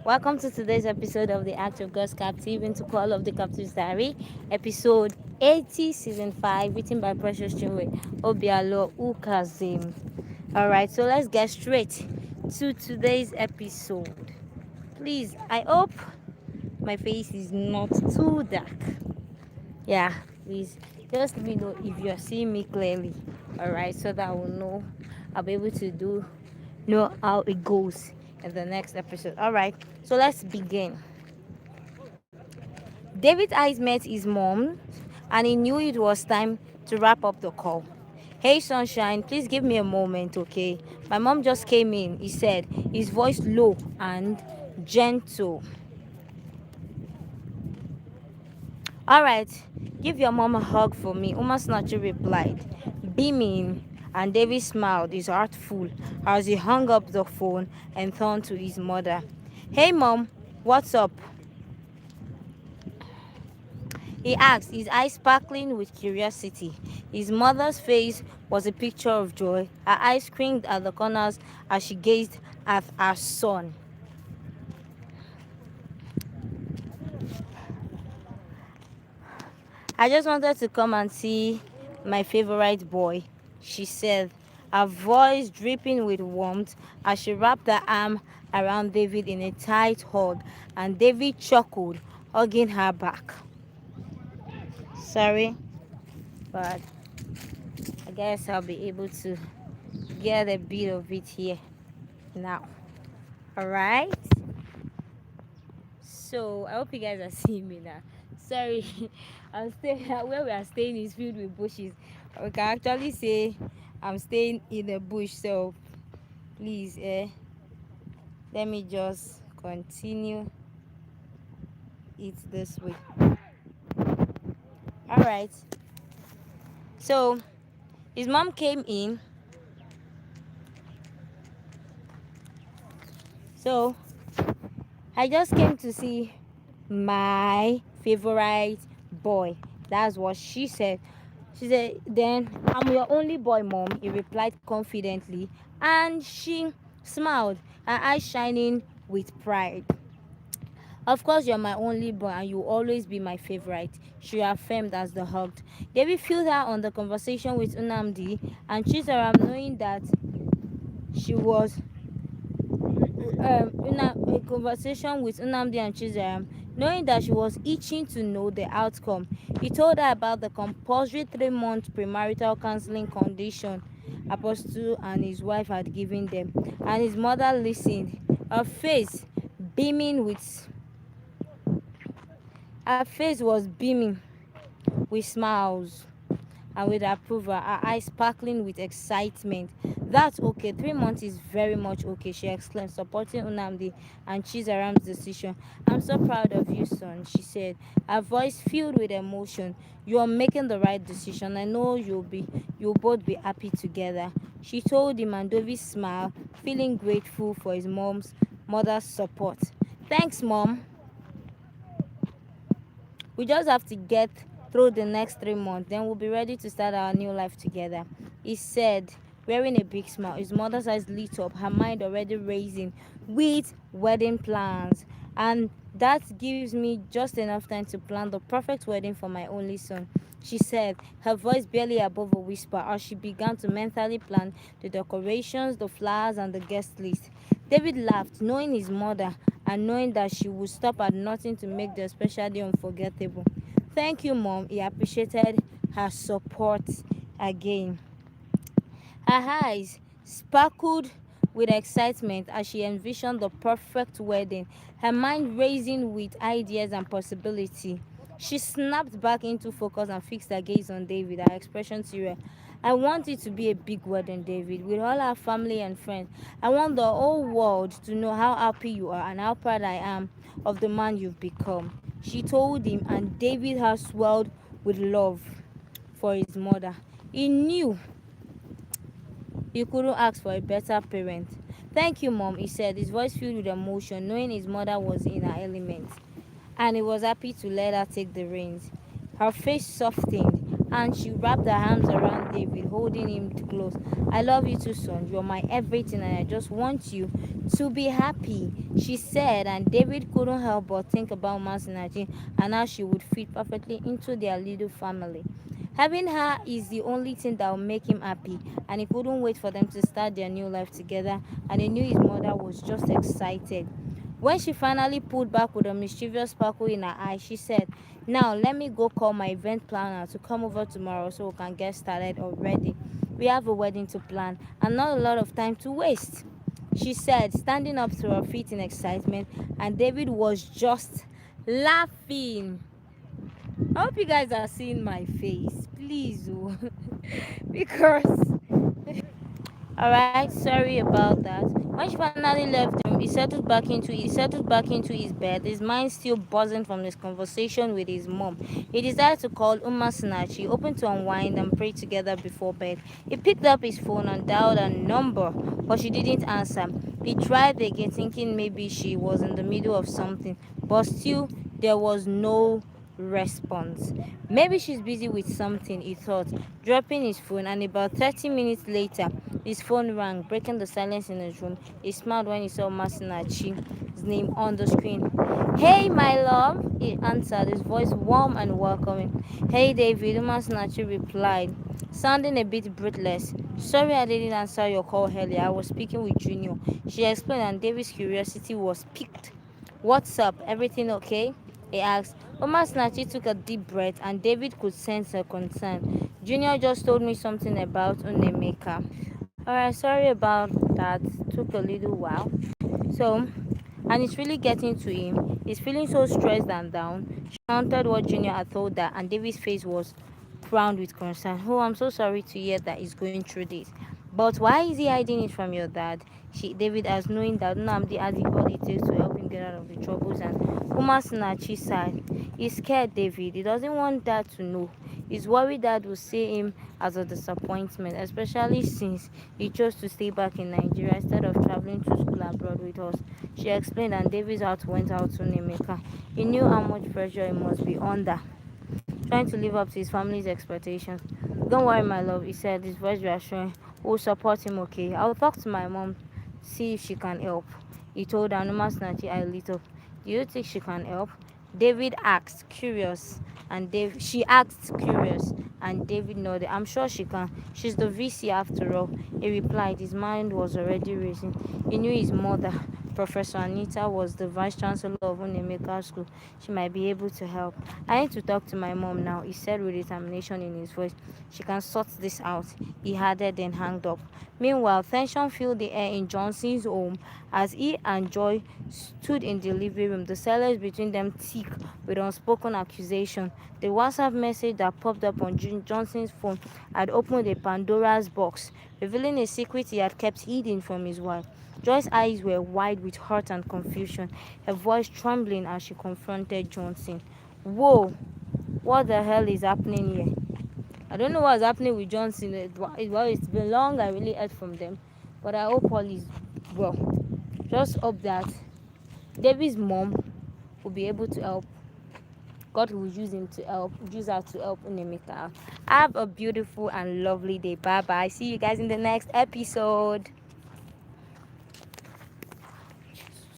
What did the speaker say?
Welcome to today's episode of the Act of God's Captive into Call of the Captive's Diary, episode 80, season 5, written by Precious Chinwe, Obialor-Ukazim. Alright, so let's get straight to today's episode. Please, I hope my face is not too dark. Yeah, please, just let me know if you're seeing me clearly. Alright, so that I will know, I'll be able to know how it goes in the next episode. All right, so let's begin. David's eyes met his mom, and he knew it was time to wrap up the call. Hey, sunshine, please give me a moment, okay? My mom just came in, he said, his voice low and gentle. All right, give your mom a hug for me, Uma Snatcher replied, beaming, and David smiled, his heart full, as he hung up the phone and turned to his mother. Hey, mom, what's up? He asked, his eyes sparkling with curiosity. His mother's face was a picture of joy. Her eyes screened at the corners as she gazed at her son. I just wanted to come and see my favorite boy, she said, her voice dripping with warmth as she wrapped her arm around David in a tight hug, and David chuckled, hugging her back. Sorry, but I guess I'll be able to get a bit of it here now. Alright, so I hope you guys are seeing me now. Sorry, I'm staying where we are staying is filled with bushes. We can actually say I'm staying in a bush, so please let me just continue it this way. Alright, so his mom came in. So I just came to see my favorite boy. That's what she said. She said, then I'm your only boy, mom, he replied confidently, and she smiled, her eyes shining with pride. Of course, you're my only boy and you'll always be my favorite, she affirmed as they hugged. David filled her on the conversation with Unamdi and Chizaram, knowing that she was a conversation with Unamdi and Chizaram, knowing that she was itching to know the outcome. He told her about the compulsory 3-month premarital counseling condition Apostle and his wife had given them, and his mother listened, her face beaming with her face was beaming with smiles and with approval, her eyes sparkling with excitement. That's okay. 3 months is very much okay, she exclaimed, supporting Unamdi and Chizaram's decision. I'm so proud of you, son, she said, her voice filled with emotion. You are making the right decision. I know you'll both be happy together, she told him, and David smiled, feeling grateful for his mother's support. Thanks, mom. We just have to get through the next 3 months, then we'll be ready to start our new life together, he said, wearing a big smile. His mother's eyes lit up, her mind already racing with wedding plans. And that gives me just enough time to plan the perfect wedding for my only son, she said, her voice barely above a whisper as she began to mentally plan the decorations, the flowers, and the guest list. David laughed, knowing his mother and knowing that she would stop at nothing to make the special day unforgettable. Thank you, mom. He appreciated her support again. Her eyes sparkled with excitement as she envisioned the perfect wedding, her mind racing with ideas and possibility. She snapped back into focus and fixed her gaze on David, her expression serious. I want it to be a big wedding, David, with all our family and friends. I want the whole world to know how happy you are and how proud I am of the man you've become, she told him, and David heart swelled with love for his mother. He knew he couldn't ask for a better parent. Thank you, mom, he said, his voice filled with emotion, knowing his mother was in her element, and he was happy to let her take the reins. Her face softened and she wrapped her arms around David, holding him close. I love you too, son. You're my everything, and I just want you to be happy, she said. And David couldn't help but think about Masinachi and how she would fit perfectly into their little family. Having her is the only thing that will make him happy, and he couldn't wait for them to start their new life together. And he knew his mother was just excited. When she finally pulled back with a mischievous sparkle in her eye, she said, now let me go call my event planner to come over tomorrow so we can get started already. We have a wedding to plan and not a lot of time to waste, she said, standing up to her feet in excitement, and David was just laughing. I hope you guys are seeing my face. Please, oh. Because alright, sorry about that. When she finally left him, he settled back into his bed, his mind still buzzing from his conversation with his mom. He decided to call Uma Sinachi, hoping to unwind and pray together before bed. He picked up his phone and dialed a number, but she didn't answer. He tried again, thinking maybe she was in the middle of something, but still there was no response. Maybe she's busy with something, he thought, dropping his phone, and about 30 minutes later, his phone rang, breaking the silence in his room. He smiled when he saw Masinachi's name on the screen. Hey, my love, he answered, his voice warm and welcoming. Hey, David, Masinachi replied, sounding a bit breathless. Sorry I didn't answer your call earlier. I was speaking with Junior, she explained, and David's curiosity was piqued. What's up? Everything okay? He asked. Oma Snatchy took a deep breath, and David could sense her concern. Junior just told me something about Unemeka. Alright, sorry about that. Took a little while. So, and it's really getting to him. He's feeling so stressed and down. She counted what Junior had told her, and David's face was crowned with concern. Oh, I'm so sorry to hear that he's going through this. But why is he hiding it from your dad? David, as knowing that Nnamdi has all it takes to help him get out of the troubles, and Uma Sinachi sighed. He's scared, David. He doesn't want dad to know. He's worried dad will see him as a disappointment, especially since he chose to stay back in Nigeria instead of traveling to school abroad with us. She explained, and David's heart went out to Nemeka. He knew how much pressure he must be under, trying to live up to his family's expectations. Don't worry, my love, he said, his voice reassuring. We'll support him, okay? I'll talk to my mom, see if she can help. He told Anuma Snatchy I lit up. Do you think she can help? David asked, curious, and she asked, curious, and David nodded. I'm sure she can. She's the VC after all. He replied. His mind was already racing. He knew his mother, Professor Anita, was the vice chancellor of Unemeka School. She might be able to help. I need to talk to my mom now, he said with determination in his voice. She can sort this out, he added, then hanged up. Meanwhile, tension filled the air in Johnson's home as he and Joy stood in the living room, the silence between them thick with unspoken accusation. The WhatsApp message that popped up on Johnson's phone had opened a Pandora's box, revealing a secret he had kept hidden from his wife. Joy's eyes were wide with hurt and confusion, her voice trembling as she confronted Johnson. Whoa, what the hell is happening here? I don't know what's happening with Johnson. Well, it's been long I really heard from them, but I hope all is well. Just hope that David's mom will be able to help. God will use her to help Unemeka out. Have a beautiful and lovely day. Bye bye. See you guys in the next episode.